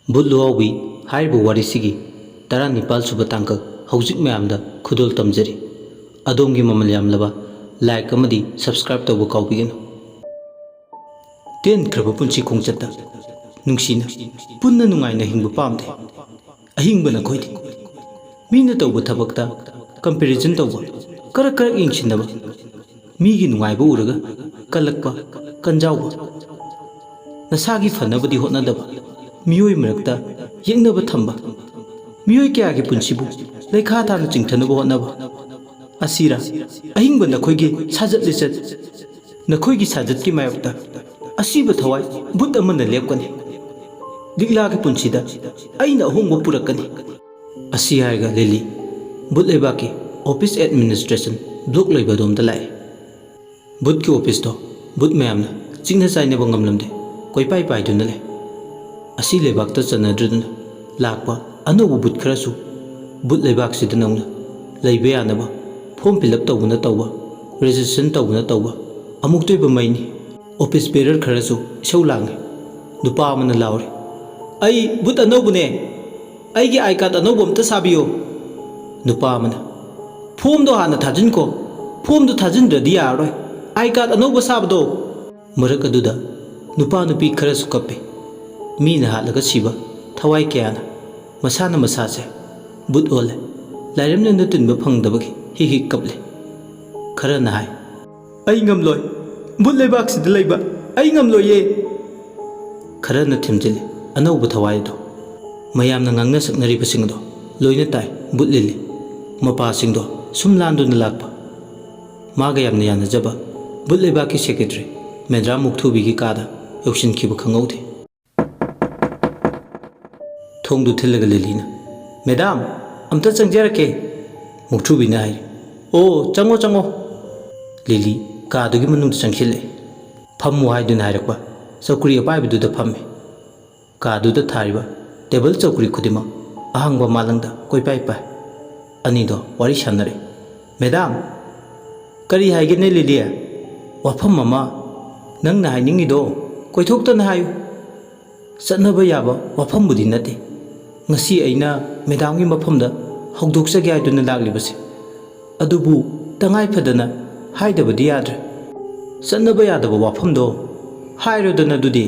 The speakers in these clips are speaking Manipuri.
ꯕꯨꯠꯂꯨꯍꯥꯎꯕꯤ ꯍꯥꯏꯔꯤꯕ ꯋꯥꯔꯤꯁꯤꯒꯤ 19 ꯁꯨꯕ ꯇꯥꯡꯀꯛ ꯍꯧꯖꯤꯛ ꯃꯌꯥꯝꯗ ꯈꯨꯗꯣꯜ ꯇꯝꯖꯔꯤ꯫ ꯑꯗꯣꯝꯒꯤ ꯃꯃꯜ ꯌꯥꯝꯂꯕ ꯂꯥꯏꯛ ꯑꯃꯗꯤ ꯁꯕꯁꯀ꯭ꯔꯥꯏꯕ ꯇꯧꯕ ꯀꯥꯎꯕꯤꯒꯅꯨ꯫ ꯇꯦꯟꯈ꯭ꯔꯕ ꯄꯨꯟꯁꯤ ꯈꯣꯡꯆꯠꯇ ꯅꯨꯡꯁꯤꯅ ꯄꯨꯟꯅ ꯅꯨꯡꯉꯥꯏꯅ ꯍꯤꯡꯕ ꯄꯥꯝꯗꯦ꯫ ꯑꯍꯤꯡꯕ ꯅꯈꯣꯏꯗꯤ ꯃꯤꯅ ꯇꯧꯕ ꯊꯕꯛꯇ ꯀꯝꯄꯦꯔꯤꯖꯟ ꯇꯧꯕ, ꯀꯔꯛ ꯌꯦꯡꯁꯤꯟꯅꯕ, ꯃꯤꯒꯤ ꯅꯨꯡꯉꯥꯏꯕ ꯎꯔꯒ ꯀꯜꯂꯛꯄ, ꯀꯟꯖꯥꯎꯕ, ꯅꯁꯥꯒꯤ ꯐꯅꯕꯗꯤ ꯍꯣꯠꯅꯗꯕ, मियोई मरक्ता येंगनब थंबा, मियोई कयागी पुंसीबु लेखा ताना चिंगथनब होनबा असीरा अहिंग नखोइगी साजत लिचत नखोइगी साजत की मायक्ता असीब थवाई बुत अमन लेपकनी लिगलागी पुंसीदा अइना अहोंग पुरक्कनी असी हायगा लिली बुत लेबाकी ऑफिस एडमिनिस्ट्रेशन ब्लॉक लेबदोमदा लाए बुत की ऑफिस दो बुत मयामना चिंगना चाइनेब ngamlamde कोइपाई पाइदुना ले असी लेबाकता चनद्रदुना लाकपा अनौबा बुत खरसु बुत लेबाकसिदा नौना लैबा यानबा फॉर्म फिलअप तौबना तौबा रजिस्ट्रेशन तौबना तौबा अमुक तोइबा मैनी ऑफिस बेरर खरसु इसौ लांगे नुपा अमना लाउरे आई बुत अनौबने आइगे आई कार्ड अनौबा अमता साबियो नुपा अमना फॉर्म दो हाना थाजिनको फॉर्म दो थाजिनद्रदि यारोय आई कार्ड अनौबा साबदो मरक अदुदा नुपा नुपी खरसु कप्पे मीना हालगा सिबा थवाई कयाना मसाना मसासे बुत ओले लाइरमने नतुनबा फंगदबगी हि कपले खरा नाय आई ngamloi बुत लेबाक सिदा लेबा आई ngamloye खरा न थिमजिले अनौबा थवाई दो मयामना nganगना सकनरिबा सिंगदो लोइना ताई बुत लिली मपा सिंगदो सुम लांदुना लाकपा मागा यामना यानजबा बुत लेबाकी सेक्रेटरी मेद्रा मुक्थुबीगी कादा यौसिनखिबा खंगौदे थोंदु थिलगा लिलीना मैडम अमता चंगजरके मुक्थुबीना हाय ओ चंगो चंगो लिली कादुगी मनुंग चंगखिले फम्मु हायदुना हायरकबा चौकरी अपाइबदुदा फम्मे कादुदा थारिबा टेबल चौकरी खुदिमा अहंगबा मालंगदा कोइपाई पाय अनिदो वारी सानरे मैडम करी हायगेने लिली वाफम ममा नंगना हायनिंगिदो कोइथोक्तना हायु चनबा याबा वाफमबुदि नते ngasi aina medam gi mafamda hogdokchage aiduna laglibase adubu tangai phadana haidabadi yadre sanaba yadaba wafamdo hairodana dudi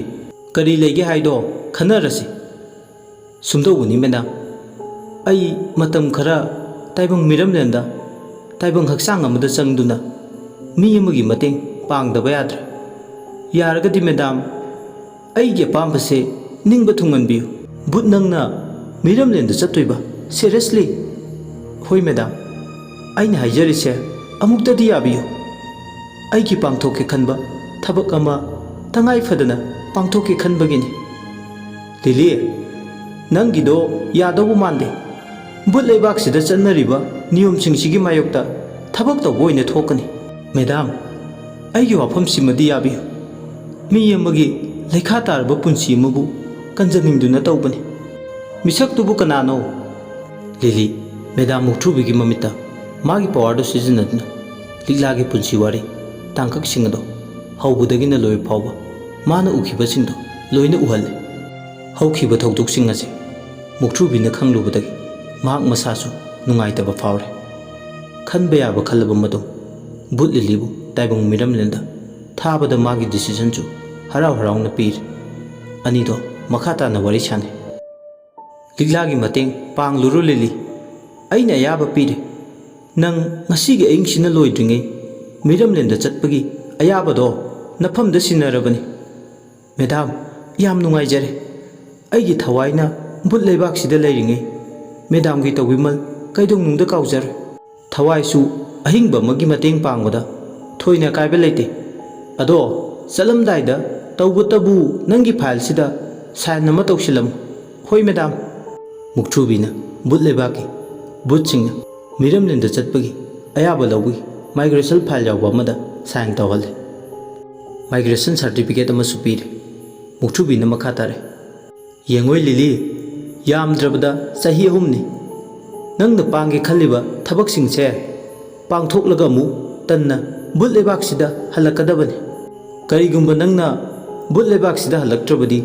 kari lege haido khanarasi sumdoguni medam ai matam khara taibang miramlenda taibang haksang amada changduna mi amagi mateng pangdaba yadre yaragadi medam ai ge pambase ningba thunganbiu but nangna मिरम लेंद चतोइबा सीरियसली होय मैडम आइना हाइजरिसे अमुक्तदि याबियो आइगी पांगथोके खनबा थबक अमा तंगाई फदना पांगथोके खनबगिनी लिली नंगिदो यादबो मानदे बुत लेबाकसिदा चन्नरिबा नियम सिंगसिगी मायोक्ता थबक तौबो ओइना थोकनी मैडम आइगी वाफमसिमदि याबियो मी अमगी लेखा तारबा पुंसी अमबु कंजनिंगदुना तौबनी मिसक तुबु कनानो लिली मैडम मुक्थुबीगी ममिता मागी पावर सिजनदना लिगलागी पुंसी वारी तांकक सिंगदो हौबुदगिना लोय फावबा माना उखिबा सिंगदो लोयना उहल्ले हौखिबा थौदुक सिंग असे मुक्थुबीना खंगलुबदगी माक मसासु नुंगाइतबा फावरे खनबा याबा खलबा मदो बुत लिलीबु ताइबंग मिरमलेंदा थाबदा मागी डिसीजन चु हराव हरावना पीर अनिदो मखाताना वारी साने लिगलागी मतेंग पांगलुरु लिली अइना याबा पीरे नंग ngasiगी अइंगसिना लोइद्रिङै मिरमलेंदा चटपगी अयाबदो नफमदा सिनरबनी मैडम याम नुंगाइजरे अइगी थवाइना बुत लेबाकसिदा लेरिङै मैडमगी तौबिमल कैदोंनुंदा काउजरे थवाइसु अहिंगबा मगी मतेंग पांगबदा थोइना काइबा लेते अदो चलमदाइदा तौबतबु नंगी फाइलसिदा साइन नमा तौसिलम होय मैडम मुक्थुबीना बुत लेबाकी बुत सिंगना ꯃꯤꯔꯝꯂꯦꯟꯗ ꯆꯠꯄꯒꯤ ꯑꯌꯥꯕ ꯂꯧꯕꯒꯤ ꯃꯥꯏꯒ꯭ꯔꯦꯁꯟ ꯐꯥꯏꯜ ꯌꯥꯎꯕ ꯑꯃꯗ ꯁꯥꯏꯟ ꯇꯧꯍꯜꯂꯦ꯫ ꯃꯥꯏꯒ꯭ꯔꯦꯁꯟ ꯁꯥꯔꯇꯤꯐꯤꯀꯦꯠ ꯑꯃꯁꯨ ꯄꯤꯔꯦ꯫ ꯃꯨꯛꯊ꯭ꯔꯨꯕꯤꯅ ꯃꯈꯥ ꯇꯥꯔꯦ, ꯌꯦꯡꯉꯣꯏ ꯂꯤꯂꯤ, ꯌꯥꯝꯗ꯭ꯔꯕꯗ ꯆꯍꯤ 3ꯅꯤ꯫ ꯅꯪꯅ ꯄꯥꯡꯒꯦ ꯈꯜꯂꯤꯕ ꯊꯕꯛꯁꯤꯡꯁꯦ ꯄꯥꯡꯊꯣꯛꯂꯒ ꯑꯃꯨꯛ ꯇꯟꯅ ꯕꯨꯠ ꯂꯩꯕꯥꯛꯁꯤꯗ ꯍꯜꯂꯛꯀꯗꯕꯅꯤ꯫ ꯀꯔꯤꯒꯨꯝꯕ ꯅꯪꯅ ꯕꯨꯠ ꯂꯩꯕꯥꯛꯁꯤꯗ ꯍꯜꯂꯛꯇ꯭ꯔꯕꯗꯤ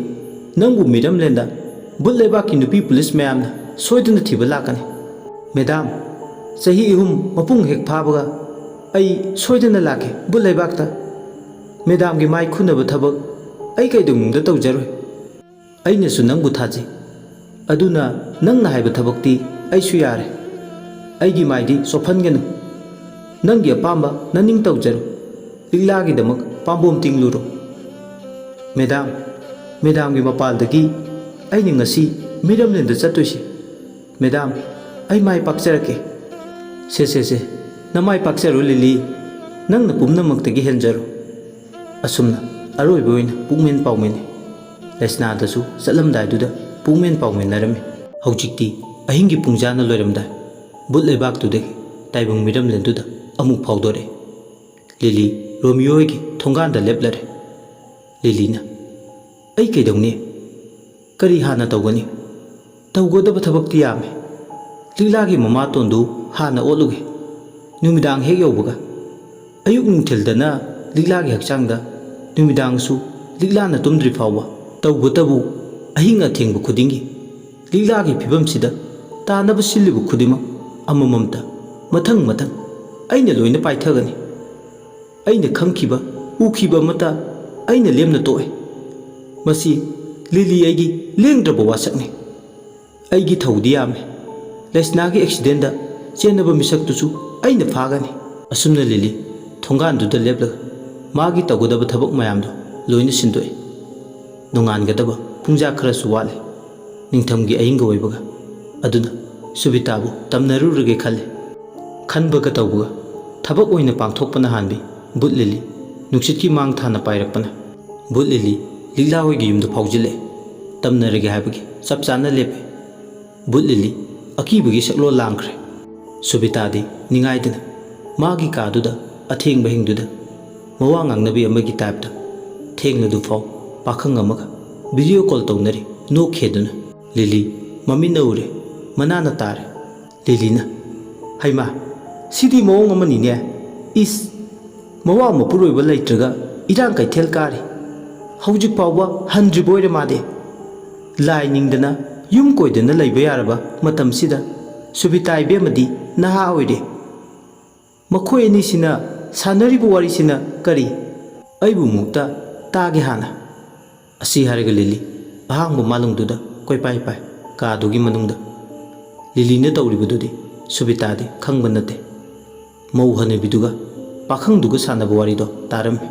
ꯅꯪꯕꯨ ꯃꯤꯔꯝꯂꯦꯟꯗ ꯕꯨꯠ ꯂꯩꯕꯥꯛꯀꯤ ꯅꯨꯄꯤ ꯄꯨꯂꯤꯁ ꯃꯌꯥꯝꯅ ꯁꯣꯏꯗꯅ ꯊꯤꯕ ꯂꯥꯛꯀꯅꯤ꯫ ꯃꯦꯗꯥꯝ, ꯆꯍꯤ 3 ꯃꯄꯨꯡ ꯍꯦꯛ ꯐꯥꯕꯒ ꯑꯩ ꯁꯣꯏꯗꯅ ꯂꯥꯛꯀꯦ ꯕꯨꯠ ꯂꯩꯕꯥꯛꯇ꯫ ꯃꯦꯗꯥꯝꯒꯤ ꯃꯥꯏ ꯈꯨꯅꯕ ꯊꯕꯛ ꯑꯩ ꯀꯩꯗꯧꯅꯨꯡꯗ ꯇꯧꯖꯔꯣꯏ꯫ ꯑꯩꯅꯁꯨ ꯅꯪꯕꯨ ꯊꯥꯖꯩ, ꯑꯗꯨꯅ ꯅꯪꯅ ꯍꯥꯏꯕ ꯊꯕꯛꯇꯤ ꯑꯩꯁꯨ ꯌꯥꯔꯦ꯫ ꯑꯩꯒꯤ ꯃꯥꯏꯗꯤ ꯆꯣꯞꯍꯟꯒꯅꯨ꯫ ꯅꯪꯒꯤ ꯑꯄꯥꯝꯕ ꯅꯅꯤꯡ ꯇꯧꯖꯔꯣ꯫ ꯂꯤꯛꯂꯥꯒꯤꯗꯃꯛ ꯄꯥꯝꯕꯣꯝ ꯇꯤꯡꯂꯨꯔꯣ꯫ ꯃꯦꯗꯥꯝ, ꯃꯦꯗꯥꯝꯒꯤ ꯃꯄꯥꯜꯗꯒꯤ ꯑꯩꯅ ꯉꯁꯤ ꯃꯤꯔꯝꯂꯦꯟꯗ ꯆꯠꯇꯣꯏꯁꯤ꯫ ꯃꯦꯗꯥꯝ, ꯑꯩ ꯃꯥꯏ ꯄꯥꯛꯆꯔꯛꯀꯦ꯫ ꯁꯦ ꯅꯃꯥꯏ ꯄꯥꯛꯆꯔꯣ ꯂꯤꯂꯤ, ꯅꯪꯅ ꯄꯨꯝꯅꯃꯛꯇꯒꯤ ꯍꯦꯟꯖꯔꯣ꯫ ꯑꯁꯨꯝꯅ ꯑꯔꯣꯏꯕ ꯑꯣꯏꯅ ꯄꯨꯛꯃꯦꯟ ꯄꯥꯎꯃꯤꯟꯅꯩ꯫ ꯂꯩꯁꯅꯥꯗꯁꯨ ꯆꯠꯂꯝꯗꯥꯏꯗꯨꯗ ꯄꯨꯛꯃꯦꯟ ꯄꯥꯎꯃꯤꯟꯅꯔꯝꯃꯤ꯫ ꯍꯧꯖꯤꯛꯇꯤ ꯑꯍꯤꯡꯒꯤ ꯄꯨꯡꯖꯥꯅ ꯂꯣꯏꯔꯝꯗꯥꯏ ꯕꯨꯠ ꯂꯩꯕꯥꯛꯇꯨꯗꯒꯤ ꯇꯥꯏꯕꯪ ꯃꯤꯔꯝꯂꯦꯟꯗꯨꯗ ꯑꯃꯨꯛ ꯐꯥꯎꯗꯣꯔꯛꯑꯦ꯫ ꯂꯤꯂꯤ ꯔꯣꯃꯤꯌꯣ ꯍꯣꯏꯒꯤ ꯊꯣꯡꯒꯥꯟꯗ ꯂꯦꯞꯂꯔꯦ꯫ ꯂꯤꯂꯤꯅ, ꯑꯩ ꯀꯩꯗꯧꯅꯤ? ꯀꯔꯤ ꯍꯥꯟꯅ ꯇꯧꯒꯅꯤ? ꯇꯧꯒꯗꯕ ꯊꯕꯛꯇꯤ ꯌꯥꯝꯃꯤ꯫ ꯂꯤꯛꯂꯥꯒꯤ ꯃꯃꯥꯇꯣꯟꯗꯨ ꯍꯥꯟꯅ ꯑꯣꯠꯂꯨꯒꯦ꯫ ꯅꯨꯃꯤꯗꯥꯡ ꯍꯦꯛ ꯌꯧꯕꯒ ꯑꯌꯨꯛ ꯅꯨꯡꯊꯤꯜꯗꯅ ꯂꯤꯛꯂꯥꯒꯤ ꯍꯛꯆꯥꯡꯗ, ꯅꯨꯃꯤꯗꯥꯡꯁꯨ ꯂꯤꯛꯂꯥꯅ ꯇꯨꯝꯗ꯭ꯔꯤ ꯐꯥꯎꯕ ꯇꯧꯕꯇꯕꯨ ꯑꯍꯤꯡ ꯑꯊꯦꯡꯕ ꯈꯨꯗꯤꯡꯒꯤ ꯂꯤꯛꯂꯥꯒꯤ ꯐꯤꯕꯝꯁꯤꯗ ꯇꯥꯅꯕ ꯁꯤꯜꯂꯤꯕ ꯈꯨꯗꯤꯡꯃꯛ ꯑꯃꯃꯝꯇ ꯃꯊꯪ ꯑꯩꯅ ꯂꯣꯏꯅ ꯄꯥꯏꯊꯒꯅꯤ꯫ ꯑꯩꯅ ꯈꯪꯈꯤꯕ ꯎꯈꯤꯕ ꯑꯃꯠꯇ ꯑꯩꯅ ꯂꯦꯝꯅ ꯇꯣꯛꯑꯦ꯫ ꯃꯁꯤ ꯂꯤꯂꯤ ꯑꯩꯒꯤ ꯂꯦꯡꯗ꯭ꯔꯕ ꯋꯥꯁꯛꯅꯤ꯫ ꯑꯩꯒꯤ ꯊꯧꯗꯤ ꯌꯥꯝꯃꯤ꯫ ꯂꯩꯁꯅꯥꯒꯤ ꯑꯦꯛꯁꯤꯗꯦꯟꯗ ꯆꯦꯟꯅꯕ ꯃꯤꯁꯛꯇꯨꯁꯨ ꯑꯩꯅ ꯐꯥꯒꯅꯤ꯫ ꯑꯁꯨꯝꯅ ꯂꯤꯂꯤ ꯊꯣꯡꯒꯥꯟꯗꯨꯗ ꯂꯦꯞꯂꯒ ꯃꯥꯒꯤ ꯇꯧꯒꯗꯕ ꯊꯕꯛ ꯃꯌꯥꯝꯗꯣ ꯂꯣꯏꯅ ꯁꯤꯟꯗꯣꯛꯏ꯫ ꯅꯣꯡꯉꯥꯟꯒꯗꯕ ꯄꯨꯡꯖꯥ ꯈꯔꯁꯨ ꯋꯥꯠꯂꯤ꯫ ꯅꯤꯡꯊꯝꯒꯤ ꯑꯍꯤꯡꯒ ꯑꯣꯏꯕꯒ, ꯑꯗꯨꯅ ꯁꯨꯕꯤꯇꯥꯕꯨ ꯇꯝꯅꯔꯨꯔꯒꯦ ꯈꯜꯂꯤ꯫ ꯈꯟꯕꯒ ꯇꯧꯕꯒ ꯊꯕꯛ ꯑꯣꯏꯅ ꯄꯥꯡꯊꯣꯛꯄꯅ ꯍꯥꯟꯕꯤ ꯕꯨꯠ ꯂꯤꯂꯤ ꯅꯨꯡꯁꯤꯠꯀꯤ ꯃꯥꯡ ꯊꯥꯅ ꯄꯥꯏꯔꯛꯄꯅ ꯕꯨꯠ ꯂꯤꯂꯤ ꯂꯤꯛꯂꯥ ꯍꯣꯏꯒꯤ ꯌꯨꯝꯗ ꯐꯥꯎꯖꯤꯜꯂꯛꯑꯦ꯫ ꯇꯝꯅꯔꯒꯦ ꯍꯥꯏꯕꯒꯤ ꯆꯞ ꯆꯥꯅ ꯂꯦꯞꯄꯦ꯫ ꯕꯨꯠ ꯂꯤꯂꯤ ꯑꯀꯤꯕꯒꯤ ꯁꯛꯂꯣꯟ ꯂꯥꯡꯈ꯭ꯔꯦ꯫ ꯁꯨꯕꯤꯇꯥꯗꯤ ꯅꯤꯡꯉꯥꯏꯗꯅ ꯃꯥꯒꯤ ꯀꯥꯗꯨꯗ ꯑꯊꯦꯡꯕ ꯑꯍꯤꯡꯗꯨꯗ ꯃꯋꯥ ꯉꯥꯡꯅꯕꯤ ꯑꯃꯒꯤ ꯇꯥꯏꯞꯇ ꯊꯦꯡꯂꯗꯨꯐꯥꯎ ꯄꯥꯈꯪ ꯑꯃꯒ ꯚꯤꯗꯤꯑꯣ ꯀꯣꯜ ꯇꯧꯅꯔꯤ ꯅꯣꯛꯈꯦꯗꯨꯅ꯫ ꯂꯤꯂꯤ ꯃꯃꯤꯠꯅ ꯎꯔꯦ, ꯃꯅꯥꯅ ꯇꯥꯔꯦ꯫ ꯂꯤꯂꯤꯅ, ꯍꯩꯃꯥ, ꯁꯤꯗꯤ ꯃꯑꯣꯡ ꯑꯃꯅꯤꯅꯦ꯫ ꯏꯁ, ꯃꯋꯥ ꯃꯄꯨꯔꯣꯏꯕ ꯂꯩꯇ꯭ꯔꯒ ꯏꯔꯥꯡ ꯀꯩꯊꯦꯜ ꯀꯥꯔꯤ꯫ ꯍꯧꯖꯤꯛ ꯐꯥꯎꯕ ꯍꯟꯗ꯭ꯔꯤꯕꯣꯏꯔꯦ ꯃꯥꯗꯤ꯫ ꯂꯥꯏ ꯅꯤꯡꯗꯅ ꯌꯨꯝ ꯀꯣꯏꯗꯅ ꯂꯩꯕ ꯌꯥꯔꯕ ꯃꯇꯝꯁꯤꯗ ꯁꯨꯕꯤꯇꯥ ꯏꯕꯦꯝꯃꯗꯤ ꯅꯍꯥ ꯑꯣꯏꯔꯤ꯫ ꯃꯈꯣꯏ ꯑꯅꯤꯁꯤꯅ ꯁꯥꯟꯅꯔꯤꯕ ꯋꯥꯔꯤꯁꯤꯅ ꯀꯔꯤ? ꯑꯩꯕꯨ ꯃꯨꯛꯇ ꯇꯥꯒꯦ ꯍꯥꯟꯅ꯫ ꯑꯁꯤ ꯍꯥꯏꯔꯒ ꯂꯤꯂꯤ ꯑꯍꯥꯡꯕ ꯃꯥꯂꯪꯗꯨꯗ ꯀꯣꯏꯄꯥꯏ ꯄꯥꯏ ꯀꯥꯗꯨꯒꯤ ꯃꯅꯨꯡꯗ꯫ ꯂꯤꯂꯤꯅ ꯇꯧꯔꯤꯕꯗꯨꯗꯤ ꯁꯨꯕꯤꯇꯥꯗꯤ ꯈꯪꯕ ꯅꯠꯇꯦ꯫ ꯃꯧ ꯍꯅꯨꯕꯤꯗꯨꯒ ꯄꯥꯈꯪꯗꯨꯒ ꯁꯥꯟꯅꯕ ꯋꯥꯔꯤꯗꯣ ꯇꯥꯔꯝꯃꯤ꯫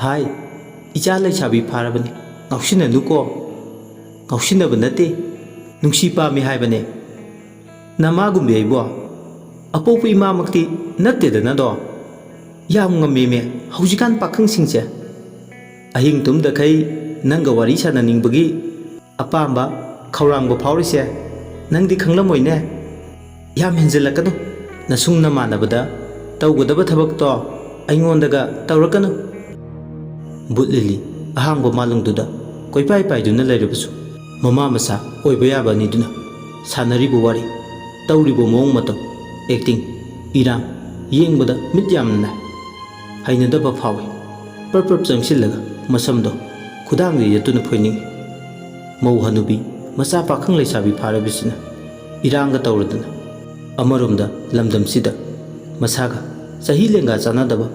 ꯍꯥꯏ, ꯏꯆꯥ ꯂꯩꯁꯥꯕꯤ ꯐꯥꯔꯕꯅꯤ, ꯉꯥꯎꯁꯤꯟꯅꯅꯨꯀꯣ꯫ ꯉꯥꯎꯁꯤꯟꯅꯕ ꯅꯠꯇꯦ, ꯅꯨꯡꯁꯤ ꯄꯥꯝꯃꯤ ꯍꯥꯏꯕꯅꯦ꯫ ꯅꯃꯥꯒꯨꯝꯕꯤ ꯑꯩꯕꯣ, ꯑꯄꯣꯛꯄ ꯏꯃꯥꯃꯛꯇꯤ ꯅꯠꯇꯦꯗꯅꯗꯣ꯫ ꯌꯥꯝ ꯉꯝꯃꯦꯃꯦ ꯍꯧꯖꯤꯛꯀꯥꯟ ꯄꯥꯈꯪꯁꯤꯡꯁꯦ꯫ ꯑꯍꯤꯡ ꯇꯨꯝꯗꯈꯩ ꯅꯪꯒ ꯋꯥꯔꯤ ꯁꯥꯟꯅꯅꯤꯡꯕꯒꯤ ꯑꯄꯥꯝꯕ ꯈꯧꯔꯥꯡꯕ ꯐꯥꯎꯔꯤꯁꯦ ꯅꯪꯗꯤ ꯈꯪꯂꯝꯃꯣꯏꯅꯦ꯫ ꯌꯥꯝ ꯍꯦꯟꯖꯤꯜꯂꯛꯀꯅꯨ꯫ ꯅꯁꯨꯡ ꯅꯃꯥꯟꯅꯕꯗ ꯇꯧꯒꯗꯕ ꯊꯕꯛꯇꯣ ꯑꯩꯉꯣꯟꯗꯒ ꯇꯧꯔꯛꯀꯅꯨ꯫ ꯕꯨꯠ ꯂꯤꯂꯤ ꯑꯍꯥꯡꯕ ꯃꯥꯂꯪꯗꯨꯗ ꯀꯣꯏꯄꯥꯏ ꯄꯥꯏꯗꯨꯅ ꯂꯩꯔꯕꯁꯨ ꯃꯃꯥ ꯃꯆꯥ ꯑꯣꯏꯕ ꯌꯥꯕ ꯑꯅꯤꯗꯨꯅ ꯁꯥꯟꯅꯔꯤꯕ ꯋꯥꯔꯤ, ꯇꯧꯔꯤꯕ ꯃꯑꯣꯡ ꯃꯇꯧ, ꯑꯦꯛꯇꯤꯡ, ꯏꯔꯥꯡ ꯌꯦꯡꯕꯗ ꯃꯤꯠ ꯌꯥꯝꯅ ꯅꯥꯏ꯫ ꯍꯩꯅꯗꯕ ꯐꯥꯎꯏ꯫ ꯄ꯭ꯔꯞ ꯆꯪꯁꯤꯜꯂꯒ ꯃꯁꯝꯗꯣ ꯈꯨꯗꯥꯡꯗ ꯌꯦꯠꯇꯨꯅ ꯐꯣꯏꯅꯤꯡꯏ꯫ ꯃꯧ ꯍꯅꯨꯕꯤ ꯃꯆꯥ ꯄꯥꯈꯪ ꯂꯩꯁꯥꯕꯤ ꯐꯥꯔꯕꯁꯤꯅ ꯏꯔꯥꯡꯒ ꯇꯧꯔꯗꯅ ꯑꯃꯔꯣꯝꯗ ꯂꯝꯗꯝꯁꯤꯗ ꯃꯁꯥꯒ ꯆꯍꯤ ꯂꯦꯡꯒꯥ ꯆꯥꯟꯅꯗꯕ,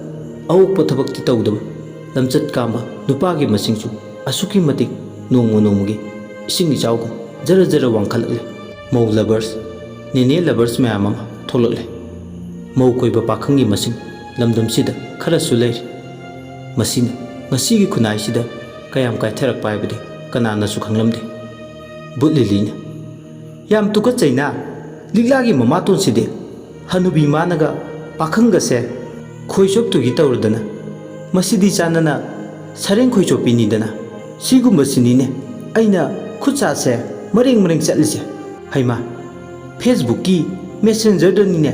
ꯑꯑꯣꯛꯄ ꯊꯕꯛꯇꯤ ꯇꯧꯗꯕ, ꯂꯝꯆꯠ ꯀꯥꯝꯕ ꯅꯨꯄꯥꯒꯤ ꯃꯁꯤꯡꯁꯨ ꯑꯁꯨꯛꯀꯤ ꯃꯇꯤꯛ ꯅꯣꯡꯃ ꯅꯣꯡꯃꯒꯤ ꯏꯁꯤꯡ ꯏꯆꯥꯎꯒꯨꯝ ꯖꯔ ꯖꯔ ꯋꯥꯡꯈꯠꯂꯛꯂꯦ꯫ ꯃꯧ ꯂꯚꯔꯁ, ꯅꯦꯅꯦ ꯂꯚꯔꯁ ꯃꯌꯥꯝ ꯑꯃ ꯊꯣꯛꯂꯛꯂꯦ꯫ ꯃꯧ ꯀꯣꯏꯕ ꯄꯥꯈꯪꯒꯤ ꯃꯁꯤꯡ ꯂꯝꯗꯝꯁꯤꯗ ꯈꯔꯁꯨ ꯂꯩꯔꯤ꯫ ꯃꯁꯤꯅ ꯉꯁꯤꯒꯤ ꯈꯨꯟꯅꯥꯏꯁꯤꯗ ꯀꯌꯥꯝ ꯀꯥꯏꯊꯔꯛꯄ ꯍꯥꯏꯕꯗꯤ ꯀꯅꯥꯅꯁꯨ ꯈꯪꯂꯝꯗꯦ꯫ ꯕꯨꯠ ꯂꯤꯂꯤꯅ, ꯌꯥꯝ ꯇꯨꯀꯠꯆꯩꯅ ꯂꯤꯛꯂꯥꯒꯤ ꯃꯃꯥꯇꯣꯟꯁꯤꯗꯤ꯫ ꯍꯅꯨꯕꯤ ꯃꯥꯅꯒ ꯄꯥꯈꯪꯒꯁꯦ ꯈꯣꯏꯆꯣꯞꯇꯨꯒꯤ ꯇꯧꯔꯗꯅ ꯃꯁꯤꯗꯤ ꯆꯥꯟꯅꯅ ꯁꯔꯦꯡ ꯈꯣꯏꯆꯣꯞꯄꯤꯅꯤꯗꯅ꯫ ꯁꯤꯒꯨꯝꯕꯁꯤꯅꯤꯅꯦ ꯑꯩꯅ ꯈꯨꯠ ꯁꯥꯁꯦ ꯃꯔꯦꯡ ꯆꯠꯂꯤꯁꯦ꯫ ꯍꯩꯃꯥ, ꯐꯦꯁꯕꯨꯛꯀꯤ ꯃꯦꯁꯦꯟꯖꯔꯗꯅꯤꯅꯦ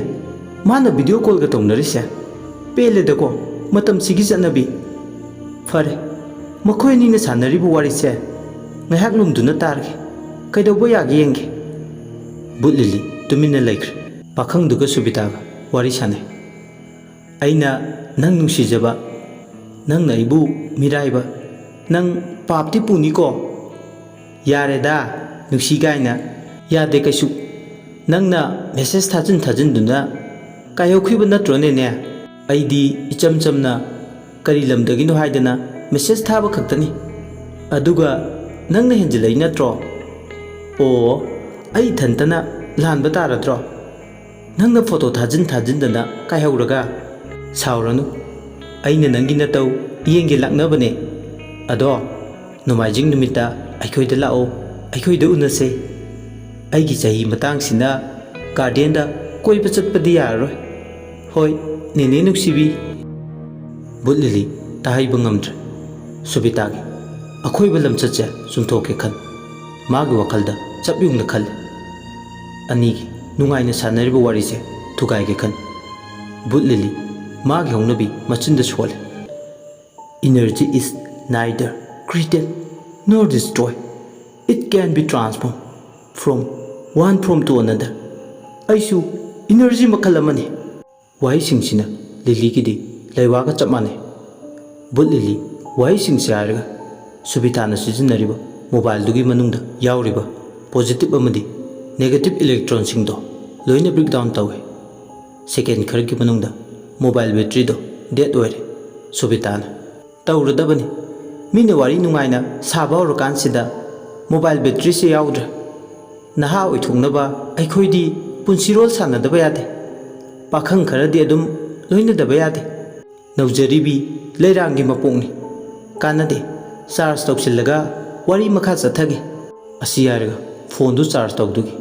ꯃꯥꯅ ꯚꯤꯗꯤꯑꯣ ꯀꯣꯜꯒ ꯇꯧꯅꯔꯤꯁꯦ ꯄꯦꯜꯂꯦꯗꯀꯣ ꯃꯇꯝꯁꯤꯒꯤ ꯆꯠꯅꯕꯤ ꯐꯔꯦ ꯃꯈꯣꯏ ꯑꯅꯤꯅ ꯁꯥꯟꯅꯔꯤꯕ ꯋꯥꯔꯤꯁꯦ ꯉꯥꯏꯍꯥꯛ ꯂꯨꯝꯗꯨꯅ ꯇꯥꯔꯒꯦ ꯀꯩꯗꯧꯕ ꯌꯥꯒꯦ ꯌꯦꯡꯒꯦ ꯕꯨꯠ ꯂꯤꯂꯤ ꯇꯨꯃꯤꯟꯅ ꯂꯩꯈ꯭ꯔꯦ ꯄꯥꯈꯪꯗꯨꯒ ꯁꯨꯕꯤꯇꯥꯒ ꯋꯥꯔꯤ ꯁꯥꯟꯅꯩ ꯑꯩꯅ ꯅꯪ ꯅꯨꯡꯁꯤꯖꯕ ꯅꯪꯅ ꯑꯩꯕꯨ ꯃꯤꯔꯥꯏꯕ ꯅꯪ ꯄꯥꯞꯇꯤ ꯄꯨꯅꯤꯀꯣ ꯌꯥꯔꯦꯗ ꯅꯨꯡꯁꯤ ꯀꯥꯏꯅ ꯌꯥꯗꯦ ꯀꯩꯁꯨ ꯅꯪꯅ ꯃꯦꯁꯦꯖ ꯊꯥꯖꯤꯟꯗꯨꯅ ꯀꯥꯏꯍꯧꯈꯤꯕ ꯅꯠꯇ꯭ꯔꯣꯅꯦꯅꯦ ꯑꯩꯗꯤ ꯏꯆꯝ ꯆꯝꯅ ꯀꯔꯤ ꯂꯝꯗꯒꯤꯅꯣ ꯍꯥꯏꯗꯅ ꯃꯦꯁꯦꯖ ꯊꯥꯕ ꯈꯛꯇꯅꯤ ꯑꯗꯨꯒ ꯅꯪꯅ ꯍꯦꯟꯖꯤꯜꯂꯛꯏ ꯅꯠꯇ꯭ꯔꯣ ꯑꯣ ꯑꯩ ꯏꯊꯟꯇꯅ ꯂꯥꯟꯕ ꯇꯥꯔꯗ꯭ꯔꯣ ꯅꯪꯅ ꯐꯣꯇꯣ ꯊꯥꯖꯤꯟꯗꯅ ꯀꯥꯏꯍꯧꯔꯒ ꯁꯥꯎꯔꯅꯨ ꯑꯩꯅ ꯅꯪꯒꯤ ꯅꯇꯧ ꯌꯦꯡꯒꯦ ꯂꯥꯛꯅꯕꯅꯦ ꯑꯗꯣ ꯅꯣꯡꯃꯥꯏꯖꯤꯡ ꯅꯨꯃꯤꯠꯇ ꯑꯩꯈꯣꯏꯗ ꯂꯥꯛꯑꯣ ꯑꯩꯈꯣꯏꯗ ꯎꯅꯁꯦ ꯑꯩꯒꯤ ꯆꯍꯤ ꯃꯇꯥꯡꯁꯤꯅ ꯒꯥꯔꯗꯦꯟꯗ ꯀꯣꯏꯕ ꯆꯠꯄꯗꯤ ꯌꯥꯔꯔꯣꯏ ꯍꯣꯏ ꯅꯦꯅꯦ ꯅꯨꯡꯁꯤꯕꯤ ꯕꯨꯠ ꯂꯤꯂꯤ ꯇꯥꯍꯩꯕ ꯉꯝꯗ꯭ꯔꯦ ꯁꯨꯕꯤꯇꯥꯒꯤ ꯑꯈꯣꯏꯕ ꯂꯝꯆꯠꯁꯦ ꯆꯨꯝꯊꯣꯛꯀꯦ ꯈꯟ ꯃꯥꯒꯤ ꯋꯥꯈꯜꯗ ꯆꯞ ꯌꯨꯡꯅ ꯈꯜꯂꯤ ꯑꯅꯤꯒꯤ ꯅꯨꯡꯉꯥꯏꯅ ꯁꯥꯟꯅꯔꯤꯕ ꯋꯥꯔꯤꯁꯦ ꯊꯨꯒꯥꯏꯒꯦ ꯈꯟ ꯕꯨꯠ ꯂꯤꯂꯤ ꯃꯥꯒꯤ ꯍꯧꯅꯕꯤ ꯃꯆꯤꯟꯗ ꯁꯣꯜꯂꯤ Energy is neither created nor destroyed. It can be transformed from one form to another. ꯑꯩꯁꯨꯏꯅꯔꯖꯤ ꯃꯈꯜ ꯑꯃꯅꯤ ꯋꯥꯍꯩꯁꯤꯡꯁꯤꯅ ꯂꯤꯂꯤꯒꯤꯗꯤ ꯂꯩꯋꯥꯒ ꯆꯞ ꯃꯥꯟꯅꯩ ꯕꯨꯠ ꯂꯤꯂꯤ ꯋꯥꯍꯩꯁꯤꯡꯁꯦ ꯍꯥꯏꯔꯒ ꯁꯨꯕꯤꯇꯥꯅ ꯁꯤꯖꯤꯟꯅꯔꯤꯕ ꯃꯣꯕꯥꯏꯜꯗꯨꯒꯤ ꯃꯅꯨꯡꯗ ꯌꯥꯎꯔꯤꯕ ꯄꯣꯖꯤꯇꯤꯕ ꯑꯃꯗꯤ ꯅꯦꯒꯦꯇꯤꯕ ꯏꯂꯦꯛꯇ꯭ꯔꯣꯟꯁꯤꯡꯗꯣ ꯂꯣꯏꯅ ꯕ꯭ꯔꯦꯛ ꯗꯥꯎꯟ ꯇꯧꯏ ꯁꯦꯀꯦꯟ ꯈꯔꯒꯤ ꯃꯅꯨꯡꯗ ꯃꯣꯕꯥꯏꯜ ꯕꯦꯇ꯭ꯔꯤꯗꯣ ꯗꯦꯠ ꯑꯣꯏꯔꯦ ꯁꯨꯕꯤꯇꯥꯅ ꯇꯧꯔꯗꯕꯅꯤ ꯃꯤꯅ ꯋꯥꯔꯤ ꯅꯨꯡꯉꯥꯏꯅ ꯁꯥꯕ ꯍꯧꯔꯀꯥꯟꯁꯤꯗ ꯃꯣꯕꯥꯏꯜ ꯕꯦꯇ꯭ꯔꯤꯁꯦ ꯌꯥꯎꯗ꯭ꯔꯦ ꯅꯍꯥ ꯑꯣꯏꯊꯣꯛꯅꯕ ꯑꯩꯈꯣꯏꯗꯤ ꯄꯨꯟꯁꯤꯔꯣꯜ ꯁꯥꯟꯅꯗꯕ ꯌꯥꯗꯦ ꯄꯥꯈꯪ ꯈꯔꯗꯤ ꯑꯗꯨꯝ ꯂꯣꯏꯅꯗꯕ ꯌꯥꯗꯦ ꯅꯧꯖꯔꯤꯕꯤ ꯂꯩꯔꯥꯡꯒꯤ ꯃꯄꯣꯛꯅꯤ ꯀꯥꯟꯅꯗꯦ ꯆꯥꯔꯖ ꯇꯧꯁꯤꯜꯂꯒ ꯋꯥꯔꯤ ꯃꯈꯥ ꯆꯠꯊꯒꯦ ꯑꯁꯤ ꯍꯥꯏꯔꯒ ꯐꯣꯟꯗꯨ ꯆꯥꯔꯖ ꯇꯧꯗꯨꯒꯤ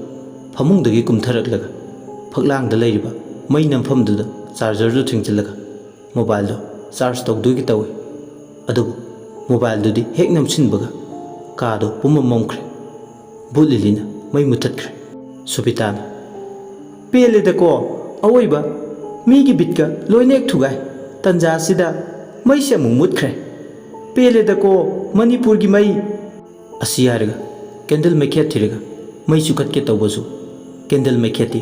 ꯐꯃꯨꯡꯗꯒꯤ ꯀꯨꯝꯊꯔꯛꯂꯒ ꯐꯛꯂꯥꯡꯗ ꯂꯩꯔꯤꯕ ꯃꯩ ꯅꯝꯐꯝꯗꯨꯗ ꯆꯥꯔꯖꯔꯗꯨ ꯊꯤꯡꯖꯤꯜꯂꯒ ꯃꯣꯕꯥꯏꯜꯗꯣ ꯆꯥꯔꯖ ꯇꯧꯗꯨꯒꯤ ꯇꯧꯏ ꯑꯗꯨꯕꯨ ꯃꯣꯕꯥꯏꯜꯗꯨꯗꯤ ꯍꯦꯛ ꯅꯝꯁꯤꯟꯕꯒ ꯀꯥꯗꯣ ꯄꯨꯝꯃꯝ ꯃꯝꯈ꯭ꯔꯦ ꯕꯨꯠ ꯂꯤꯂꯤꯅ ꯃꯩ ꯃꯨꯊꯠꯈ꯭ꯔꯦ ꯁꯨꯕꯤꯇꯥꯅ ꯄꯦꯜꯂꯦꯗꯀꯣ ꯑꯋꯣꯏꯕ ꯃꯤꯒꯤ ꯕꯤꯠꯀ ꯂꯣꯏꯅ ꯍꯦꯛ ꯊꯨꯒꯥꯏ ꯇꯟꯖꯥꯁꯤꯗ ꯃꯩꯁꯦ ꯑꯃꯨꯛ ꯃꯨꯠꯈ꯭ꯔꯦ ꯄꯦꯜꯂꯦꯗꯀꯣ ꯃꯅꯤꯄꯨꯔꯒꯤ ꯃꯩ ꯑꯁꯤ ꯍꯥꯏꯔꯒ ꯀꯦꯟꯗꯜ ꯃꯩꯈꯦꯠ ꯊꯤꯔꯒ ꯃꯩ ꯆꯨꯈꯠꯀꯦ ꯇꯧꯕꯁꯨ ꯀꯦꯟꯗꯜ ꯃꯩꯈꯦꯠꯇꯤ